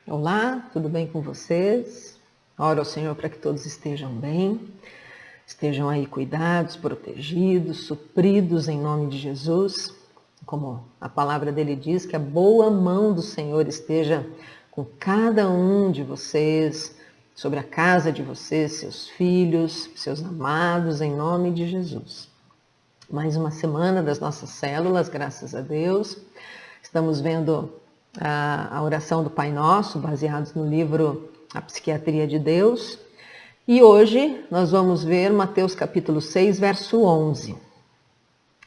Olá, tudo bem com vocês? Oro ao Senhor para que todos estejam bem, estejam aí cuidados, protegidos, supridos em nome de Jesus. Como a palavra dele diz, que a boa mão do Senhor esteja com cada um de vocês, sobre a casa de vocês, seus filhos, seus amados, em nome de Jesus. Mais uma semana das nossas células, graças a Deus. Estamos vendo a oração do Pai Nosso, baseados no livro A Psiquiatria de Deus. E hoje nós vamos ver Mateus capítulo 6, verso 11.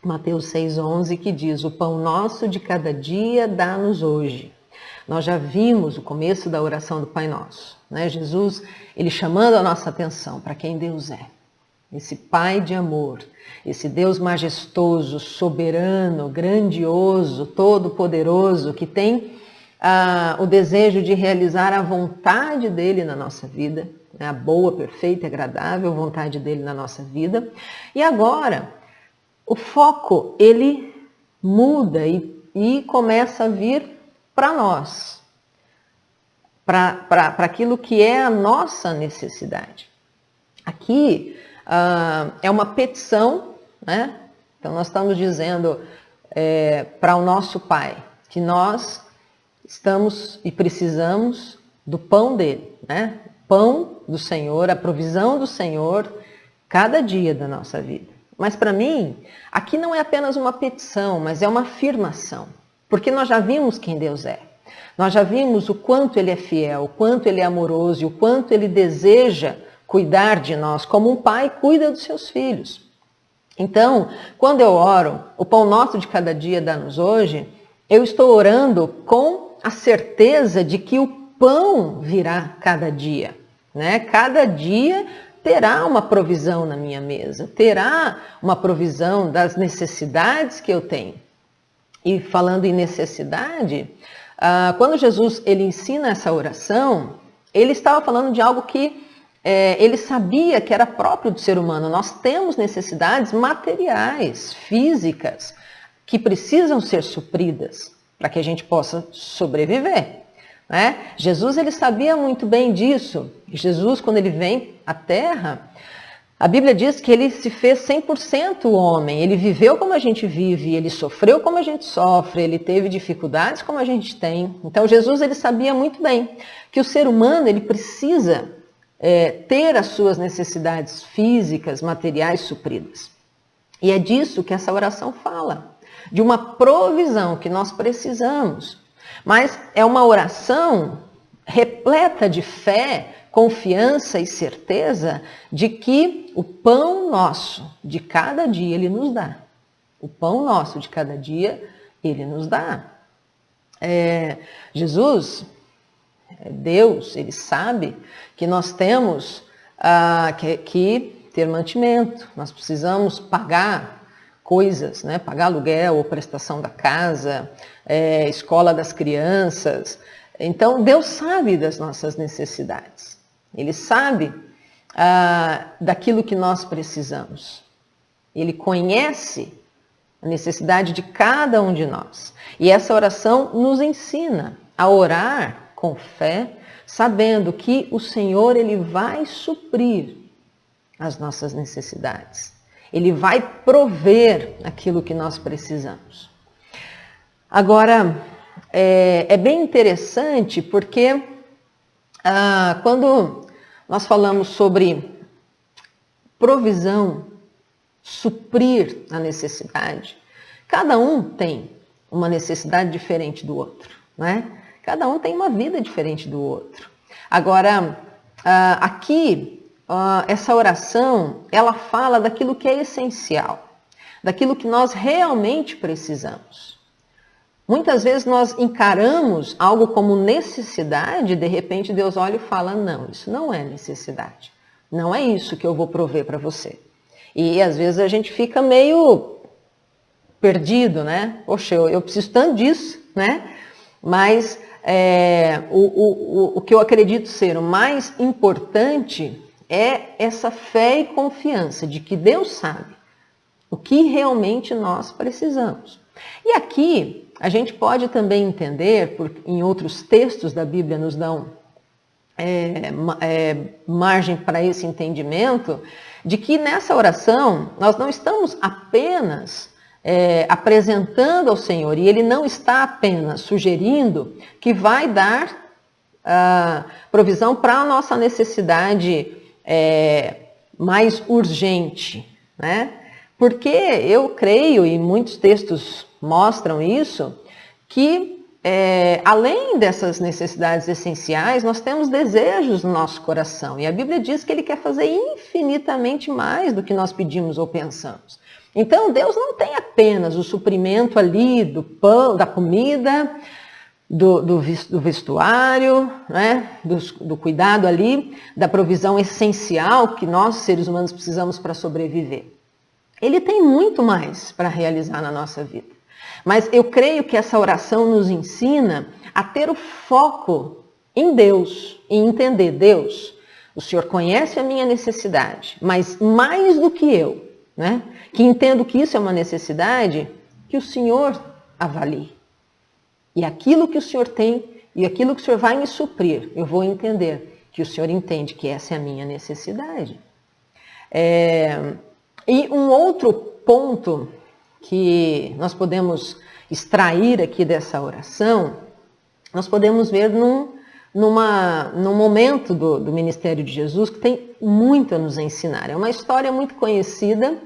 Mateus 6, 11, que diz: o pão nosso de cada dia dá-nos hoje. Nós já vimos o começo da oração do Pai Nosso, né? Jesus, ele chamando a nossa atenção para quem Deus é. Esse Pai de amor, esse Deus majestoso, soberano, grandioso, todo-poderoso, que tem o desejo de realizar a vontade dele na nossa vida, né? A boa, perfeita e agradável vontade dele na nossa vida. E agora, o foco, ele muda e começa a vir para nós, para aquilo que é a nossa necessidade. Aqui é uma petição, né? Então nós estamos dizendo para o nosso Pai que nós estamos e precisamos do pão dele, né? O pão do Senhor, a provisão do Senhor, cada dia da nossa vida. Mas para mim, aqui não é apenas uma petição, mas é uma afirmação. Porque nós já vimos quem Deus é. Nós já vimos o quanto Ele é fiel, o quanto Ele é amoroso e o quanto Ele deseja cuidar de nós, como um pai cuida dos seus filhos. Então, quando eu oro, o pão nosso de cada dia dá-nos hoje, eu estou orando com a certeza de que o pão virá cada dia, né? Cada dia terá uma provisão na minha mesa, terá uma provisão das necessidades que eu tenho. E falando em necessidade, quando Jesus ele ensina essa oração, ele estava falando de algo que ele sabia que era próprio do ser humano. Nós temos necessidades materiais, físicas, que precisam ser supridas para que a gente possa sobreviver, né? Jesus ele sabia muito bem disso. Jesus, quando ele vem à Terra, a Bíblia diz que ele se fez 100% homem. Ele viveu como a gente vive, ele sofreu como a gente sofre, ele teve dificuldades como a gente tem. Então Jesus ele sabia muito bem que o ser humano ele precisa ter as suas necessidades físicas, materiais supridas. E é disso que essa oração fala, de uma provisão que nós precisamos. Mas é uma oração repleta de fé, confiança e certeza de que o pão nosso de cada dia Ele nos dá. O pão nosso de cada dia Ele nos dá. Jesus, Deus, Ele sabe que nós temos que ter mantimento, nós precisamos pagar coisas, né? Pagar aluguel ou prestação da casa, escola das crianças. Então, Deus sabe das nossas necessidades. Ele sabe daquilo que nós precisamos. Ele conhece a necessidade de cada um de nós. E essa oração nos ensina a orar com fé, sabendo que o Senhor ele vai suprir as nossas necessidades. Ele vai prover aquilo que nós precisamos. Agora, é bem interessante porque quando nós falamos sobre provisão, suprir a necessidade, cada um tem uma necessidade diferente do outro, né? Cada um tem uma vida diferente do outro. Agora, aqui, essa oração, ela fala daquilo que é essencial, daquilo que nós realmente precisamos. Muitas vezes nós encaramos algo como necessidade, de repente Deus olha e fala, não, isso não é necessidade. Não é isso que eu vou prover para você. E às vezes a gente fica meio perdido, né? Poxa, eu preciso tanto disso, né? Mas o que eu acredito ser o mais importante é essa fé e confiança de que Deus sabe o que realmente nós precisamos. E aqui a gente pode também entender, porque em outros textos da Bíblia nos dão margem para esse entendimento, de que nessa oração nós não estamos apenas apresentando ao Senhor, e Ele não está apenas sugerindo que vai dar provisão para a nossa necessidade mais urgente, né? Porque eu creio, e muitos textos mostram isso, que além dessas necessidades essenciais, nós temos desejos no nosso coração. E a Bíblia diz que Ele quer fazer infinitamente mais do que nós pedimos ou pensamos. Então, Deus não tem apenas o suprimento ali do pão, da comida, do vestuário, né? do cuidado ali, da provisão essencial que nós, seres humanos, precisamos para sobreviver. Ele tem muito mais para realizar na nossa vida. Mas eu creio que essa oração nos ensina a ter o foco em Deus, em entender, Deus, o Senhor conhece a minha necessidade, mas mais do que eu, né? Que entendo que isso é uma necessidade, que o Senhor avalie. E aquilo que o Senhor tem e aquilo que o Senhor vai me suprir, eu vou entender que o Senhor entende que essa é a minha necessidade. E um outro ponto que nós podemos extrair aqui dessa oração, nós podemos ver num momento do ministério de Jesus que tem muito a nos ensinar. É uma história muito conhecida,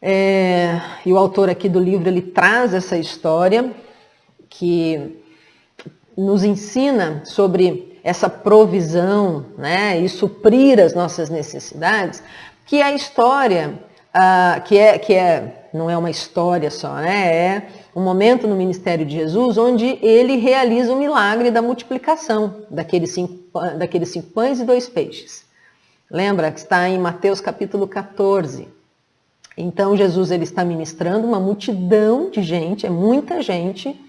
e o autor aqui do livro ele traz essa história que nos ensina sobre essa provisão, né, e suprir as nossas necessidades, que é a história, não é uma história só, né, é um momento no ministério de Jesus onde ele realiza o milagre da multiplicação daqueles 5 pães e 2 peixes. Lembra que está em Mateus capítulo 14. Então Jesus ele está ministrando uma multidão de gente, é muita gente,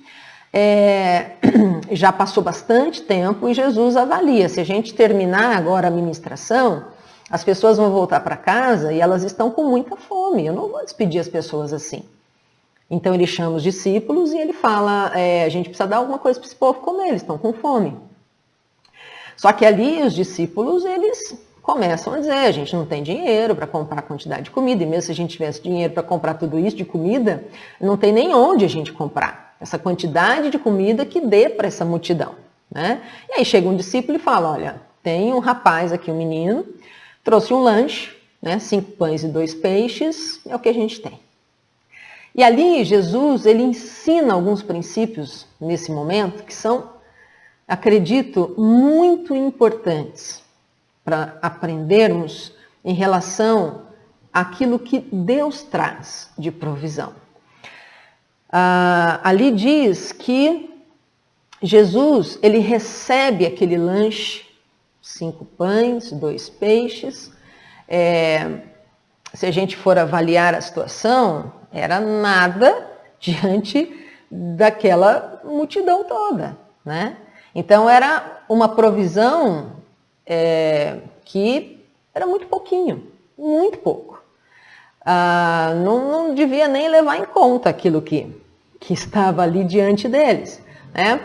já passou bastante tempo e Jesus avalia, se a gente terminar agora a ministração, as pessoas vão voltar para casa e elas estão com muita fome, eu não vou despedir as pessoas assim. Então ele chama os discípulos e ele fala, a gente precisa dar alguma coisa para esse povo comer, eles estão com fome. Só que ali os discípulos, eles começam a dizer, a gente não tem dinheiro para comprar a quantidade de comida, e mesmo se a gente tivesse dinheiro para comprar tudo isso de comida, não tem nem onde a gente comprar essa quantidade de comida que dê para essa multidão, né? E aí chega um discípulo e fala, olha, tem um rapaz aqui, um menino, trouxe um lanche, né, 5 pães e 2 peixes, é o que a gente tem. E ali Jesus, ele ensina alguns princípios nesse momento que são, acredito, muito importantes para aprendermos em relação àquilo que Deus traz de provisão. Ali diz que Jesus, ele recebe aquele lanche, 5 pães, 2 peixes. Se a gente for avaliar a situação, era nada diante daquela multidão toda, né? Então era uma provisão que era muito pouquinho, muito pouco. Não devia nem levar em conta aquilo que estava ali diante deles, né?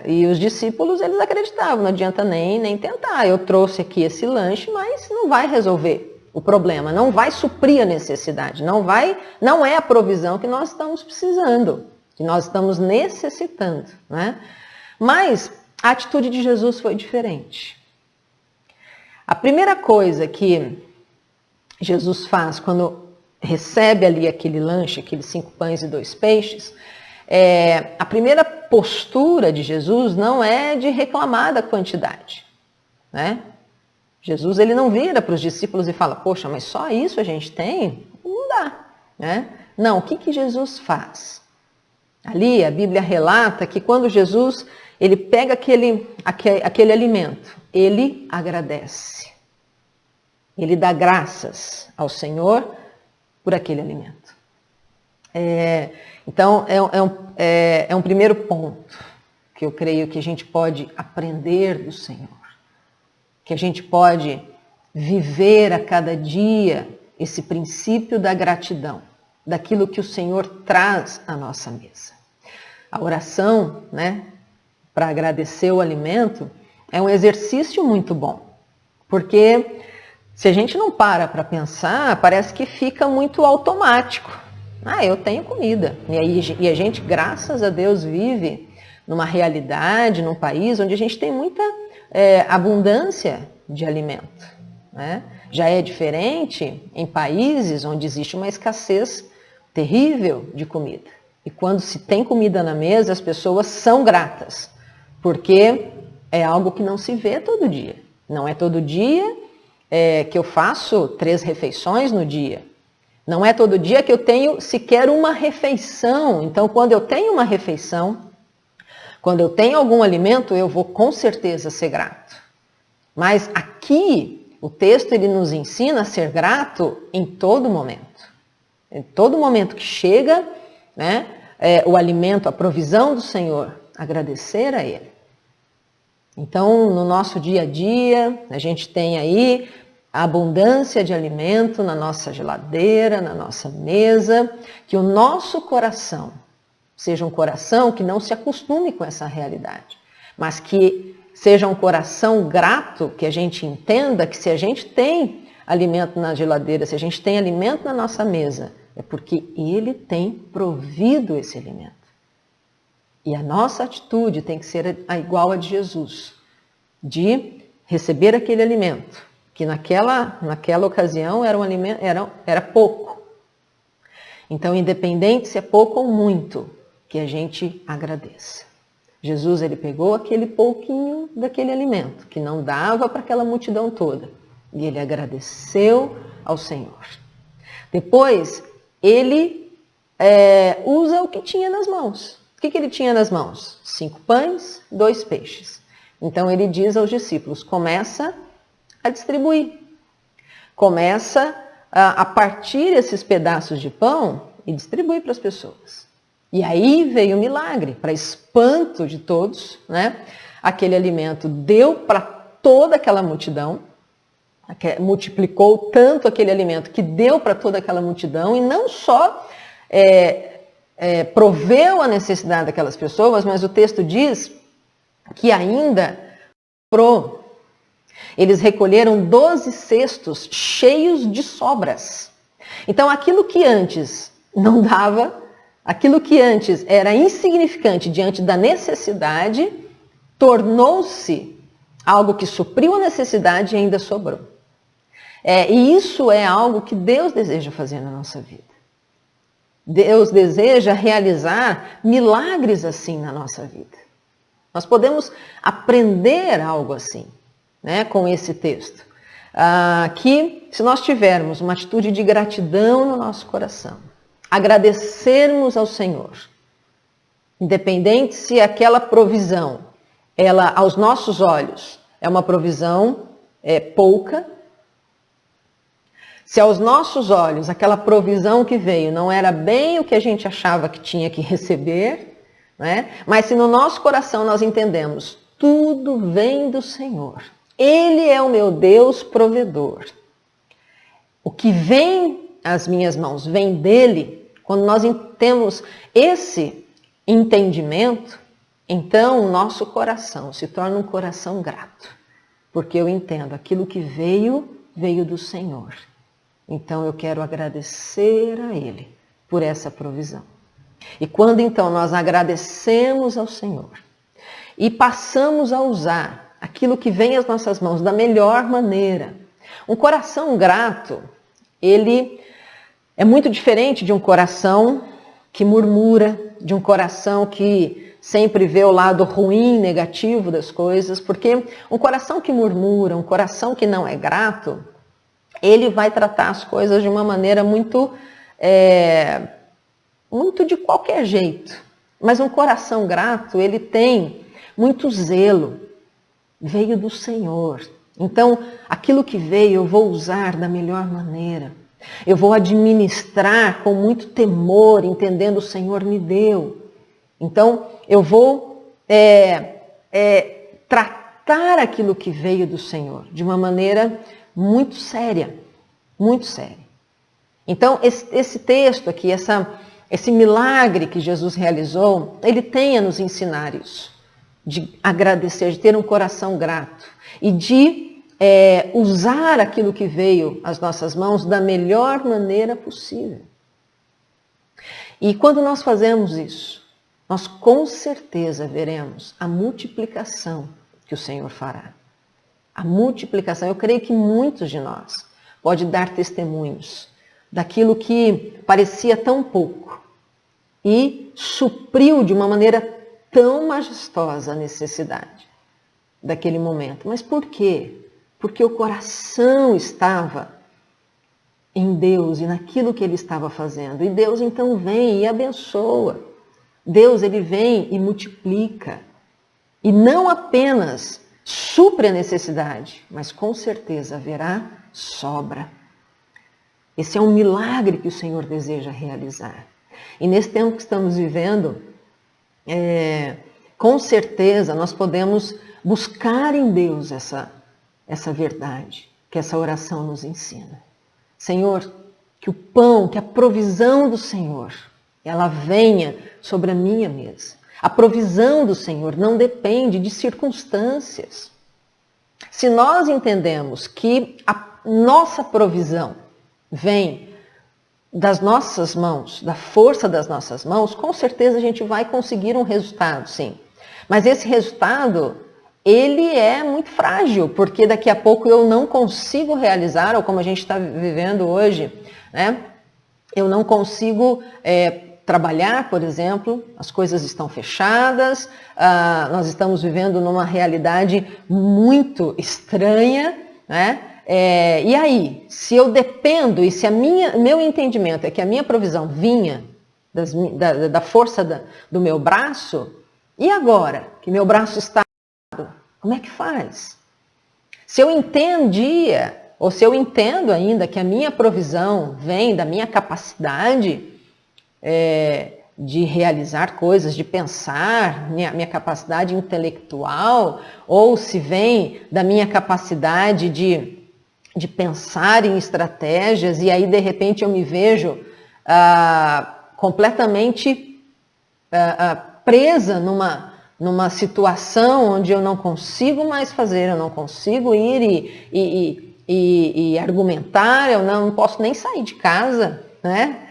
E os discípulos, eles acreditavam, não adianta nem tentar. Eu trouxe aqui esse lanche, mas não vai resolver o problema, não vai suprir a necessidade, não é a provisão que nós estamos precisando, que nós estamos necessitando, né? Mas a atitude de Jesus foi diferente. A primeira coisa que Jesus faz quando recebe ali aquele lanche, aqueles 5 pães e 2 peixes, a primeira postura de Jesus não é de reclamar da quantidade, né? Jesus ele não vira para os discípulos e fala, poxa, mas só isso a gente tem? Não dá, né? Não, o que Jesus faz? Ali a Bíblia relata que quando Jesus ele pega aquele alimento, ele agradece. Ele dá graças ao Senhor por aquele alimento. Então, é um primeiro ponto que eu creio que a gente pode aprender do Senhor. Que a gente pode viver a cada dia esse princípio da gratidão. daquilo que o Senhor traz à nossa mesa. A oração, né, para agradecer o alimento, é um exercício muito bom, porque se a gente não para pensar, parece que fica muito automático. Eu tenho comida. E a gente, graças a Deus, vive numa realidade, num país onde a gente tem muita abundância de alimento, né? Já é diferente em países onde existe uma escassez terrível de comida. E quando se tem comida na mesa, as pessoas são gratas, porque é algo que não se vê todo dia. Não é todo dia que eu faço 3 refeições no dia. Não é todo dia que eu tenho sequer uma refeição. Então, quando eu tenho uma refeição, quando eu tenho algum alimento, eu vou com certeza ser grato. Mas aqui, o texto ele nos ensina a ser grato em todo momento. Em todo momento que chega, né, o alimento, a provisão do Senhor, agradecer a Ele. Então, no nosso dia a dia, a gente tem aí a abundância de alimento na nossa geladeira, na nossa mesa, que o nosso coração seja um coração que não se acostume com essa realidade, mas que seja um coração grato, que a gente entenda que se a gente tem alimento na geladeira, se a gente tem alimento na nossa mesa, é porque Ele tem provido esse alimento. E a nossa atitude tem que ser igual a de Jesus, de receber aquele alimento, que naquela ocasião era um alimento, era pouco. Então, independente se é pouco ou muito, que a gente agradeça. Jesus, ele pegou aquele pouquinho daquele alimento, que não dava para aquela multidão toda, e ele agradeceu ao Senhor. Depois, ele usa o que tinha nas mãos. O que ele tinha nas mãos? 5 pães, 2 peixes. Então ele diz aos discípulos, começa a distribuir. Começa a partir esses pedaços de pão e distribuir para as pessoas. E aí veio o milagre, para espanto de todos, né? Aquele alimento deu para toda aquela multidão, multiplicou tanto aquele alimento que deu para toda aquela multidão, e não só proveu a necessidade daquelas pessoas, mas o texto diz que ainda eles recolheram 12 cestos cheios de sobras. Então aquilo que antes não dava, aquilo que antes era insignificante diante da necessidade, tornou-se algo que supriu a necessidade e ainda sobrou. E isso é algo que Deus deseja fazer na nossa vida. Deus deseja realizar milagres assim na nossa vida. Nós podemos aprender algo assim, né, com esse texto. Que se nós tivermos uma atitude de gratidão no nosso coração, agradecermos ao Senhor, independente se aquela provisão, ela aos nossos olhos é uma provisão pouca, se aos nossos olhos aquela provisão que veio não era bem o que a gente achava que tinha que receber, né? Mas se no nosso coração nós entendemos, tudo vem do Senhor. Ele é o meu Deus provedor. O que vem às minhas mãos vem dele. Quando nós temos esse entendimento, então o nosso coração se torna um coração grato. Porque eu entendo, aquilo que veio do Senhor. Então eu quero agradecer a Ele por essa provisão. E quando então nós agradecemos ao Senhor e passamos a usar aquilo que vem às nossas mãos da melhor maneira, um coração grato, ele é muito diferente de um coração que murmura, de um coração que sempre vê o lado ruim, negativo das coisas, porque um coração que murmura, um coração que não é grato, ele vai tratar as coisas de uma maneira muito de qualquer jeito. Mas um coração grato, ele tem muito zelo. Veio do Senhor. Então, aquilo que veio eu vou usar da melhor maneira. Eu vou administrar com muito temor, entendendo o Senhor me deu. Então, eu vou tratar aquilo que veio do Senhor de uma maneira muito séria, muito séria. Então, esse texto aqui, esse milagre que Jesus realizou, ele tem a nos ensinar isso, de agradecer, de ter um coração grato e de usar aquilo que veio às nossas mãos da melhor maneira possível. E quando nós fazemos isso, nós com certeza veremos a multiplicação que o Senhor fará. A multiplicação, eu creio que muitos de nós podem dar testemunhos daquilo que parecia tão pouco e supriu de uma maneira tão majestosa a necessidade daquele momento. Mas por quê? Porque o coração estava em Deus e naquilo que ele estava fazendo. E Deus então vem e abençoa. Deus, ele vem e multiplica. E não apenas supre a necessidade, mas com certeza haverá sobra. Esse é um milagre que o Senhor deseja realizar. E nesse tempo que estamos vivendo, com certeza nós podemos buscar em Deus essa verdade que essa oração nos ensina. Senhor, que o pão, que a provisão do Senhor, ela venha sobre a minha mesa. A provisão do Senhor não depende de circunstâncias. Se nós entendemos que a nossa provisão vem das nossas mãos, da força das nossas mãos, com certeza a gente vai conseguir um resultado, sim. Mas esse resultado, ele é muito frágil, porque daqui a pouco eu não consigo realizar, ou como a gente está vivendo hoje, né? Eu não consigo trabalhar, por exemplo, as coisas estão fechadas, nós estamos vivendo numa realidade muito estranha, né? E aí, se eu dependo, e se meu entendimento é que a minha provisão vinha da força do meu braço, e agora que meu braço está, como é que faz? Se eu entendia, ou se eu entendo ainda que a minha provisão vem da minha capacidade de realizar coisas, de pensar, minha capacidade intelectual, ou se vem da minha capacidade de pensar em estratégias, e aí de repente eu me vejo completamente presa numa situação onde eu não consigo mais fazer, eu não consigo ir e argumentar, eu não posso nem sair de casa, né?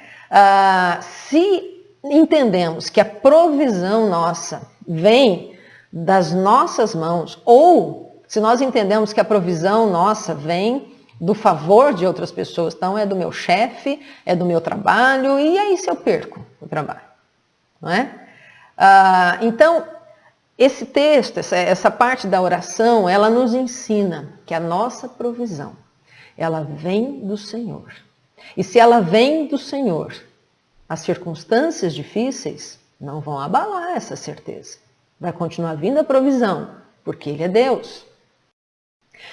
Se entendemos que a provisão nossa vem das nossas mãos, ou se nós entendemos que a provisão nossa vem do favor de outras pessoas, então é do meu chefe, é do meu trabalho, e aí se eu perco o trabalho, não é? Então, esse texto, essa parte da oração, ela nos ensina que a nossa provisão, ela vem do Senhor. E se ela vem do Senhor, as circunstâncias difíceis não vão abalar essa certeza. Vai continuar vindo a provisão, porque Ele é Deus.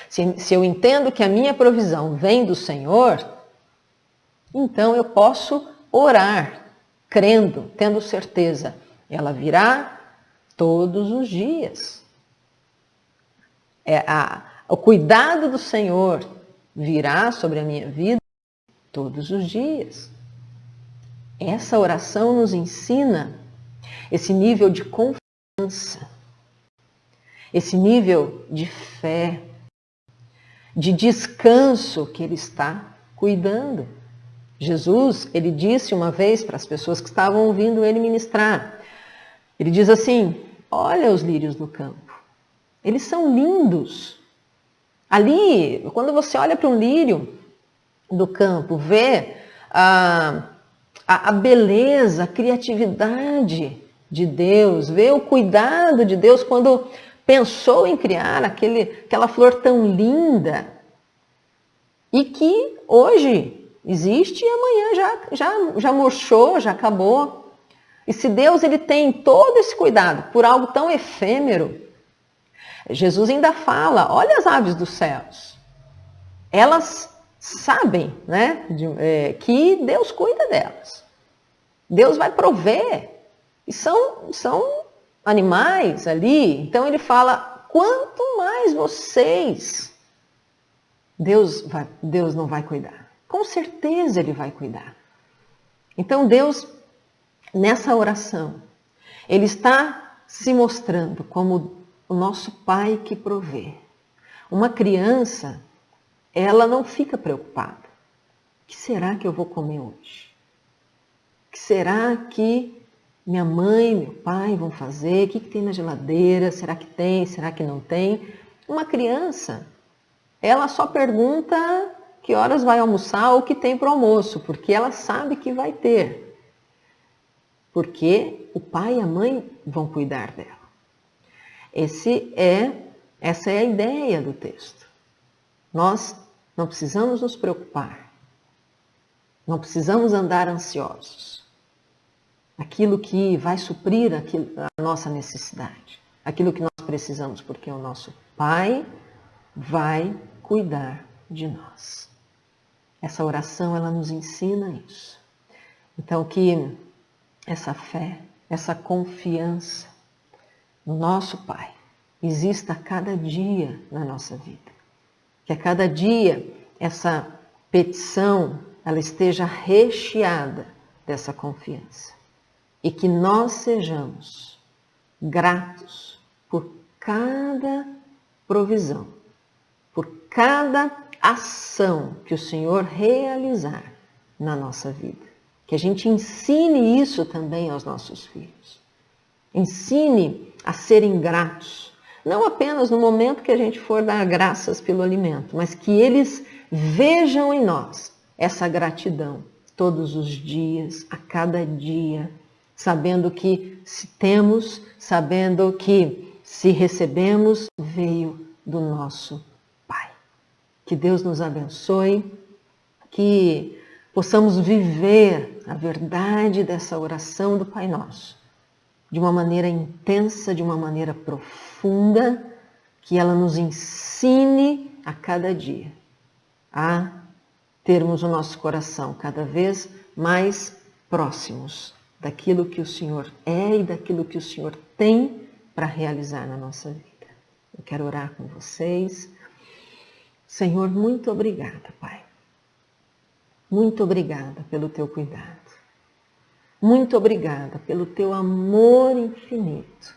Se eu entendo que a minha provisão vem do Senhor, então eu posso orar, crendo, tendo certeza. Ela virá todos os dias. O cuidado do Senhor virá sobre a minha vida todos os dias. Essa oração nos ensina esse nível de confiança, esse nível de fé, de descanso que Ele está cuidando. Jesus, Ele disse uma vez para as pessoas que estavam ouvindo Ele ministrar, Ele diz assim, olha os lírios do campo, eles são lindos. Ali, quando você olha para um lírio do campo, vê a beleza, a criatividade de Deus, vê o cuidado de Deus quando pensou em criar aquela flor tão linda e que hoje existe e amanhã já murchou, já acabou. E se Deus ele tem todo esse cuidado por algo tão efêmero, Jesus ainda fala, olha as aves dos céus, elas sabem, né, que Deus cuida delas. Deus vai prover. E são animais ali. Então ele fala, quanto mais vocês, Deus não vai cuidar. com certeza Ele vai cuidar. Então Deus, nessa oração, Ele está se mostrando como o nosso Pai que provê. Uma criança, ela não fica preocupada. O que será que eu vou comer hoje? O que será que minha mãe, meu pai vão fazer? O que tem na geladeira? Será que tem? Será que não tem? Uma criança, ela só pergunta que horas vai almoçar ou o que tem para o almoço, porque ela sabe que vai ter. Porque o pai e a mãe vão cuidar dela. Essa é a ideia do texto. Nós não precisamos nos preocupar. Não precisamos andar ansiosos. Aquilo que vai suprir a nossa necessidade. Aquilo que nós precisamos, porque o nosso Pai vai cuidar de nós. Essa oração, ela nos ensina isso. Então, que essa fé, essa confiança no nosso Pai exista a cada dia na nossa vida. Que a cada dia essa petição, ela esteja recheada dessa confiança. E que nós sejamos gratos por cada provisão, por cada ação que o Senhor realizar na nossa vida. Que a gente ensine isso também aos nossos filhos. Ensine a serem gratos. Não apenas no momento que a gente for dar graças pelo alimento, mas que eles vejam em nós essa gratidão todos os dias, a cada dia, sabendo que se temos, sabendo que se recebemos, veio do nosso Pai. Que Deus nos abençoe, que possamos viver a verdade dessa oração do Pai Nosso de uma maneira intensa, de uma maneira profunda, que ela nos ensine a cada dia a termos o nosso coração cada vez mais próximos daquilo que o Senhor é e daquilo que o Senhor tem para realizar na nossa vida. Eu quero orar com vocês. Senhor, muito obrigada, Pai. Muito obrigada pelo teu cuidado. Muito obrigada pelo teu amor infinito.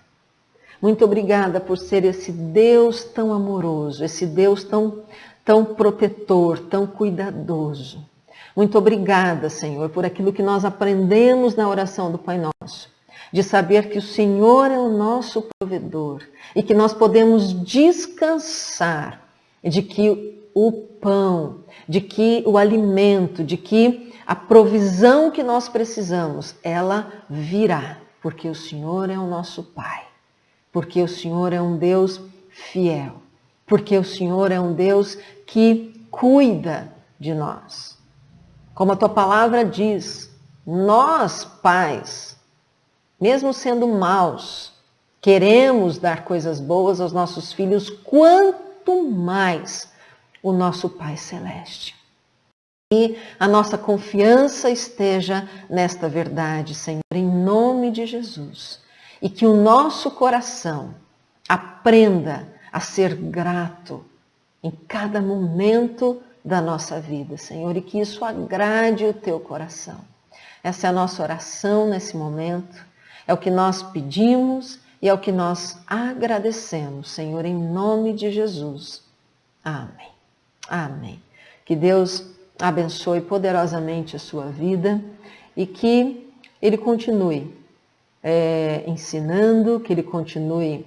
Muito obrigada por ser esse Deus tão amoroso, esse Deus tão protetor, tão cuidadoso. Muito obrigada, Senhor, por aquilo que nós aprendemos na oração do Pai Nosso, de saber que o Senhor é o nosso provedor e que nós podemos descansar de que o pão, de que o alimento, de que a provisão que nós precisamos, ela virá, porque o Senhor é o nosso Pai, porque o Senhor é um Deus fiel, porque o Senhor é um Deus que cuida de nós. Como a tua palavra diz, nós, pais, mesmo sendo maus, queremos dar coisas boas aos nossos filhos, quanto mais o nosso Pai Celeste. E a nossa confiança esteja nesta verdade, Senhor, em nome de Jesus. E que o nosso coração aprenda a ser grato em cada momento da nossa vida, Senhor, e que isso agrade o teu coração. Essa é a nossa oração nesse momento, é o que nós pedimos e é o que nós agradecemos, Senhor, em nome de Jesus. Amém. Amém. Que Deus abençoe poderosamente a sua vida e que Ele continue ensinando, que Ele continue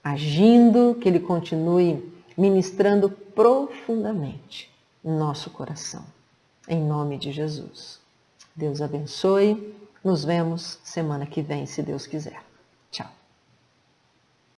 agindo, que Ele continue ministrando profundamente no nosso coração. Em nome de Jesus. Deus abençoe. Nos vemos semana que vem, se Deus quiser. Tchau.